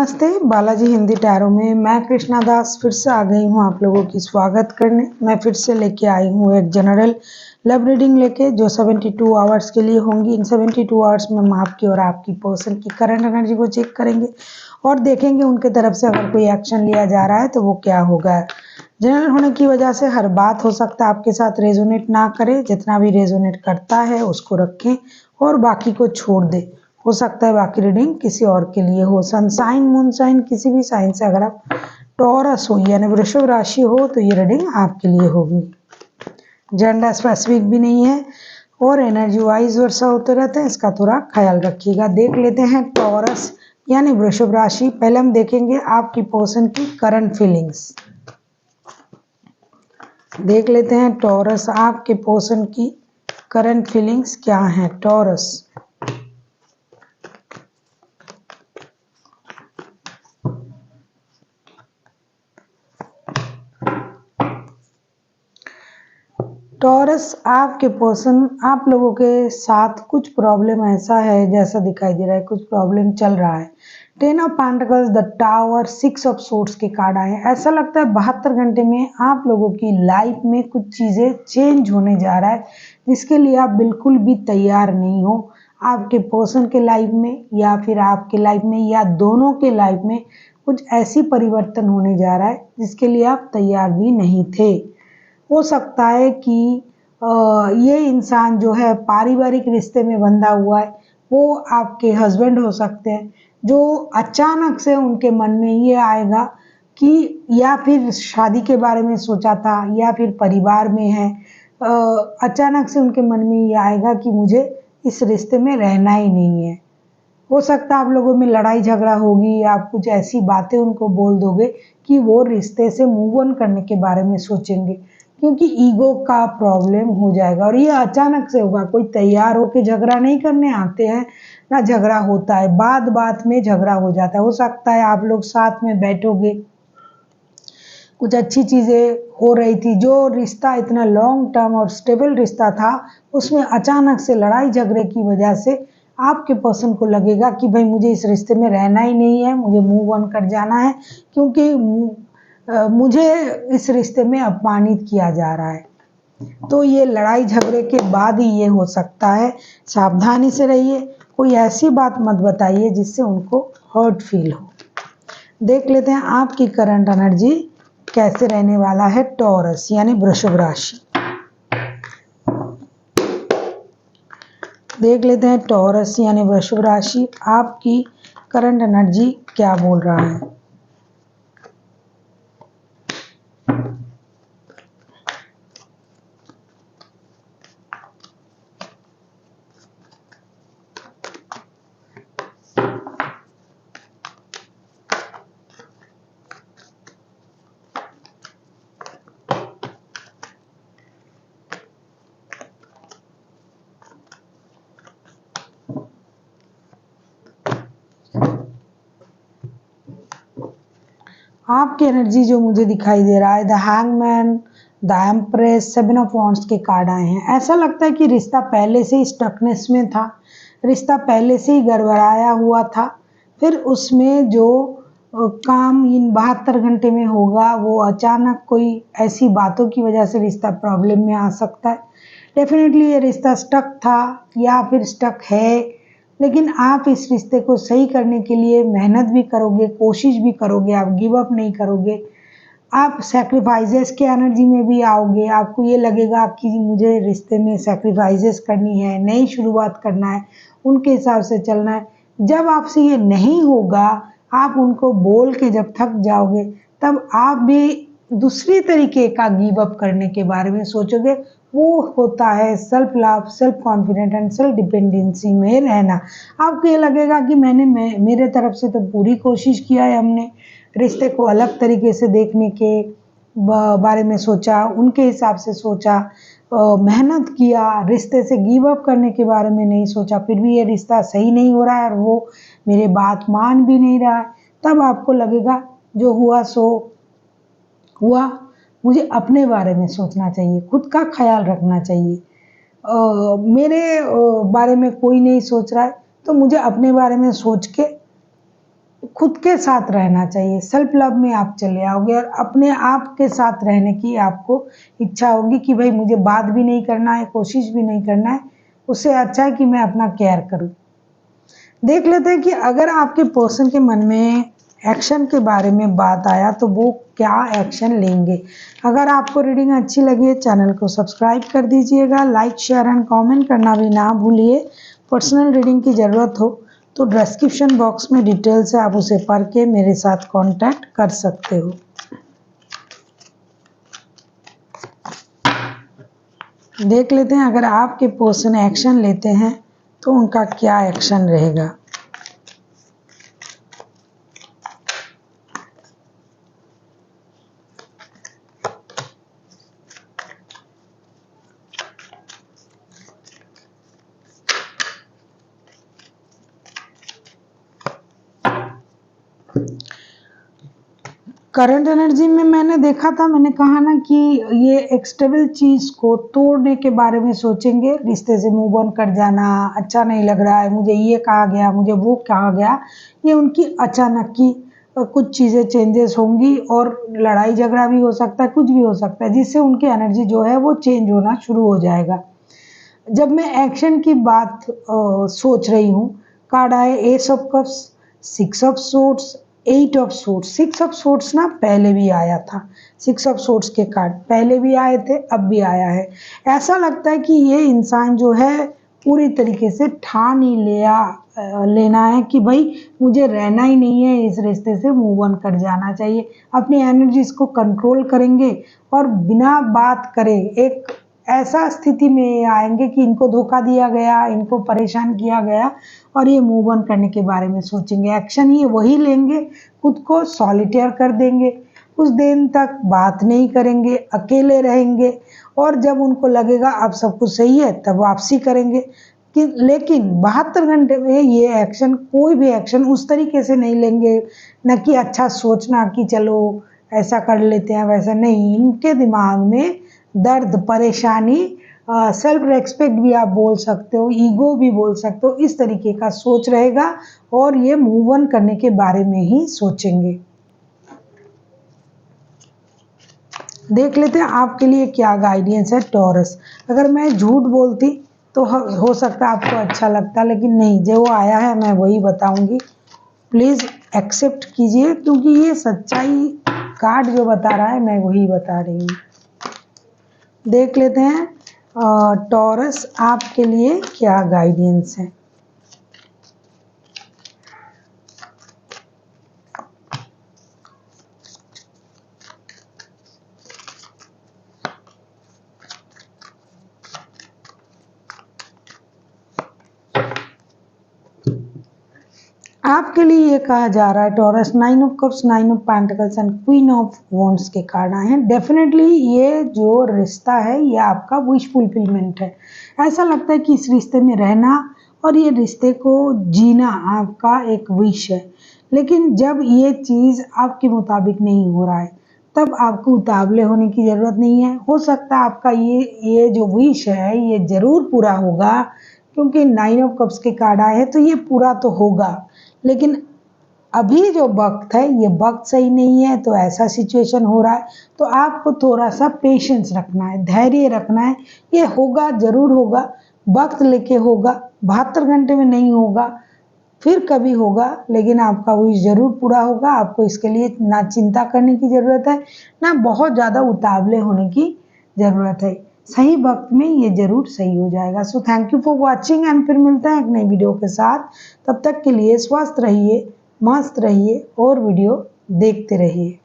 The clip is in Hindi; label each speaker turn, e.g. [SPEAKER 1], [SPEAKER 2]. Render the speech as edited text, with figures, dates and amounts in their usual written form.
[SPEAKER 1] नमस्ते, बालाजी हिंदी टैरो में मैं कृष्णा दास फिर से आ गई हूँ आप लोगों की स्वागत करने। मैं फिर से लेके आई हूँ एक जनरल लव रीडिंग लेके जो 72 आवर्स के लिए होंगी। इन 72 आवर्स में हम आपकी और आपकी पर्सन की करंट एनर्जी को चेक करेंगे और देखेंगे उनके तरफ से अगर कोई एक्शन लिया जा रहा है तो वो क्या होगा। जनरल होने की वजह से हर बात हो सकता है आपके साथ रेजोनेट ना करे, जितना भी रेजोनेट करता है उसको रखें और बाकी को छोड़ दें। हो सकता है बाकी रीडिंग किसी और के लिए हो। सन साइन, मून साइन, किसी भी साइन से अगर आप टॉरस हो यानी वृषभ राशि हो तो ये रीडिंग आपके लिए होगी। जेंडर स्पेसिफिक भी नहीं है और एनर्जी वाइज वर्षा होते रहते हैं, इसका थोड़ा ख्याल रखिएगा। देख लेते हैं टॉरस यानी वृषभ राशि। पहले हम देखेंगे आपकी पर्सन की करंट फीलिंग्स। देख लेते हैं टॉरस, आपके पर्सन की करंट फीलिंग्स क्या है। टॉरस टॉरस, आपके पर्सन आप लोगों के साथ कुछ प्रॉब्लम ऐसा है जैसा दिखाई दे रहा है, कुछ प्रॉब्लम चल रहा है। 10 of pentacles, the tower, 6 of swords के कार्ड आए हैं। ऐसा लगता है 72 घंटे में आप लोगों की लाइफ में कुछ चीज़ें चेंज होने जा रहा है जिसके लिए आप बिल्कुल भी तैयार नहीं हो। आपके पर्सन के लाइफ में या फिर आपके लाइफ में या दोनों के लाइफ में कुछ ऐसी परिवर्तन होने जा रहा है जिसके लिए आप तैयार भी नहीं थे। हो सकता है कि ये इंसान जो है पारिवारिक रिश्ते में बंधा हुआ है, वो आपके हस्बैंड हो सकते हैं जो अचानक से उनके मन में ये आएगा कि या फिर शादी के बारे में सोचा था या फिर परिवार में है, अचानक से उनके मन में ये आएगा कि मुझे इस रिश्ते में रहना ही नहीं है। हो सकता है आप लोगों में लड़ाई झगड़ा होगी या आप कुछ ऐसी बातें उनको बोल दोगे कि वो रिश्ते से मूव ऑन करने के बारे में सोचेंगे क्योंकि ईगो का प्रॉब्लम हो जाएगा और ये अचानक से होगा। कोई तैयार होके झगड़ा नहीं करने आते हैं ना, झगड़ा होता है, बात बात में झगड़ा हो जाता है। हो सकता है आप लोग साथ में बैठोगे, कुछ अच्छी चीज़ें हो रही थी, जो रिश्ता इतना लॉन्ग टर्म और स्टेबल रिश्ता था उसमें अचानक से लड़ाई झगड़े की वजह से आपके पर्सन को लगेगा कि भाई मुझे इस रिश्ते में रहना ही नहीं है, मुझे मूव ऑन कर जाना है क्योंकि मुझे इस रिश्ते में अपमानित किया जा रहा है। तो ये लड़ाई झगड़े के बाद ही ये हो सकता है। सावधानी से रहिए, कोई ऐसी बात मत बताइए जिससे उनको हर्ट फील हो। देख लेते हैं आपकी करंट एनर्जी कैसे रहने वाला है टॉरस यानी वृषभ राशि। देख लेते हैं टॉरस यानी वृषभ राशि, आपकी करंट एनर्जी क्या बोल रहा है। आपकी एनर्जी जो मुझे दिखाई दे रहा है, the hangman, the empress, 7 of wands के कार्ड आए हैं। ऐसा लगता है कि रिश्ता पहले से ही स्टकनेस में था, रिश्ता पहले से ही गड़बड़ाया हुआ था, फिर उसमें जो काम इन 72 घंटे में होगा वो अचानक कोई ऐसी बातों की वजह से रिश्ता प्रॉब्लम में आ सकता है। डेफिनेटली ये रिश्ता स्टक था या फिर स्टक है, लेकिन आप इस रिश्ते को सही करने के लिए मेहनत भी करोगे, कोशिश भी करोगे, आप गिव अप नहीं करोगे। आप सैक्रिफाइसेस के एनर्जी में भी आओगे। आपको ये लगेगा कि मुझे रिश्ते में सैक्रिफाइसेस करनी है, नई शुरुआत करना है, उनके हिसाब से चलना है। जब आपसे ये नहीं होगा, आप उनको बोल के जब थक जाओगे तब आप भी दूसरी तरीके का गिव अप करने के बारे में सोचोगे। वो होता है self love, self confident and self dependency में रहना। आपको ये लगेगा कि मेरे तरफ से तो पूरी कोशिश किया है, हमने रिश्ते को अलग तरीके से देखने के बारे में सोचा, उनके हिसाब से सोचा, मेहनत किया, रिश्ते से गिव अप करने के बारे में नहीं सोचा, फिर भी ये रिश्ता सही नहीं हो रहा है और वो मेरे बात मान भी नहीं रहा है। तब आपको लगेगा जो हुआ सो हुआ, मुझे अपने बारे में सोचना चाहिए, खुद का ख्याल रखना चाहिए। मेरे बारे में कोई नहीं सोच रहा है तो मुझे अपने बारे में सोच के खुद के साथ रहना चाहिए, सेल्फ लव में आप चले आओगे और अपने आप के साथ रहने की आपको इच्छा होगी कि भाई मुझे बात भी नहीं करना है, कोशिश भी नहीं करना है, उससे अच्छा है कि मैं अपना केयर करूं। देख लेते हैं कि अगर आपके पर्सन के मन में एक्शन के बारे में बात आया तो वो क्या एक्शन लेंगे। अगर आपको रीडिंग अच्छी लगी है चैनल को सब्सक्राइब कर दीजिएगा, लाइक शेयर एंड कमेंट करना भी ना भूलिए। पर्सनल रीडिंग की ज़रूरत हो तो डिस्क्रिप्शन बॉक्स में डिटेल्स है, आप उसे पढ़ के मेरे साथ कांटेक्ट कर सकते हो। देख लेते हैं अगर आपके पर्सन एक्शन लेते हैं तो उनका क्या एक्शन रहेगा। करंट एनर्जी में मैंने देखा था, मैंने कहा ना कि ये एक स्टेबल चीज़ को तोड़ने के बारे में सोचेंगे, रिश्ते से मूव ऑन कर जाना, अच्छा नहीं लग रहा है, मुझे ये कहा गया, मुझे वो कहा गया, ये उनकी अचानक की कुछ चीज़ें चेंजेस होंगी और लड़ाई झगड़ा भी हो सकता है, कुछ भी हो सकता है जिससे उनकी एनर्जी जो है वो चेंज होना शुरू हो जाएगा। जब मैं एक्शन की बात सोच रही हूँ, कार्ड आए S of cups, 6 of swords, 8 of swords. 6 of swords ना पहले भी आया था, 6 ऑफ सोर्ड्स के कार्ड पहले भी आए थे, अब भी आया है। ऐसा लगता है कि ये इंसान जो है पूरी तरीके से ठान ही लेना है कि भाई मुझे रहना ही नहीं है, इस रिश्ते से मूव ऑन कर जाना चाहिए। अपनी एनर्जीज को कंट्रोल करेंगे और बिना बात करे एक ऐसा स्थिति में आएंगे कि इनको धोखा दिया गया, इनको परेशान किया गया और ये मूव ऑन करने के बारे में सोचेंगे। एक्शन ये वही लेंगे, खुद को सॉलिटेयर कर देंगे, कुछ दिन तक बात नहीं करेंगे, अकेले रहेंगे और जब उनको लगेगा अब सब कुछ सही है तब वापसी करेंगे। कि लेकिन 72 घंटे में ये एक्शन, कोई भी एक्शन उस तरीके से नहीं लेंगे, न कि अच्छा सोचना कि चलो ऐसा कर लेते हैं, वैसा नहीं। इनके दिमाग में दर्द, परेशानी, सेल्फ रेस्पेक्ट भी आप बोल सकते हो, ईगो भी बोल सकते हो, इस तरीके का सोच रहेगा और ये मूव ऑन करने के बारे में ही सोचेंगे। देख लेते हैं आपके लिए क्या गाइडेंस है टॉरस। अगर मैं झूठ बोलती तो हो सकता है आपको अच्छा लगता, लेकिन नहीं, जो आया है मैं वही बताऊंगी। प्लीज़ एक्सेप्ट कीजिए क्योंकि ये सच्चाई कार्ड जो बता रहा है मैं वही बता रही हूँ। देख लेते हैं टॉरस आपके लिए क्या गाइडेंस है। आपके लिए ये कहा जा रहा है taurus, 9 of cups, 9 of pentacles and queen of wands के कार्ड आए हैं। डेफिनेटली ये जो रिश्ता है ये आपका विश फुलफिलमेंट है। ऐसा लगता है कि इस रिश्ते में रहना और ये रिश्ते को जीना आपका एक विश है, लेकिन जब ये चीज़ आपके मुताबिक नहीं हो रहा है तब आपको उतावले होने की ज़रूरत नहीं है। हो सकता है आपका ये जो विश है ये ज़रूर पूरा होगा, क्योंकि 9 ऑफ कप्स के कार्ड आए हैं तो ये पूरा तो होगा, लेकिन अभी जो वक्त है ये वक्त सही नहीं है, तो ऐसा सिचुएशन हो रहा है तो आपको थोड़ा सा पेशेंस रखना है, धैर्य रखना है। ये होगा, जरूर होगा, वक्त लेके होगा, 72 घंटे में नहीं होगा, फिर कभी होगा, लेकिन आपका विश जरूर पूरा होगा। आपको इसके लिए ना चिंता करने की ज़रूरत है, ना बहुत ज़्यादा उतावले होने की ज़रूरत है। सही वक्त में ये ज़रूर सही हो जाएगा। So thank you for watching and फिर मिलते हैं एक नई वीडियो के साथ। तब तक के लिए स्वस्थ रहिए, मस्त रहिए और वीडियो देखते रहिए।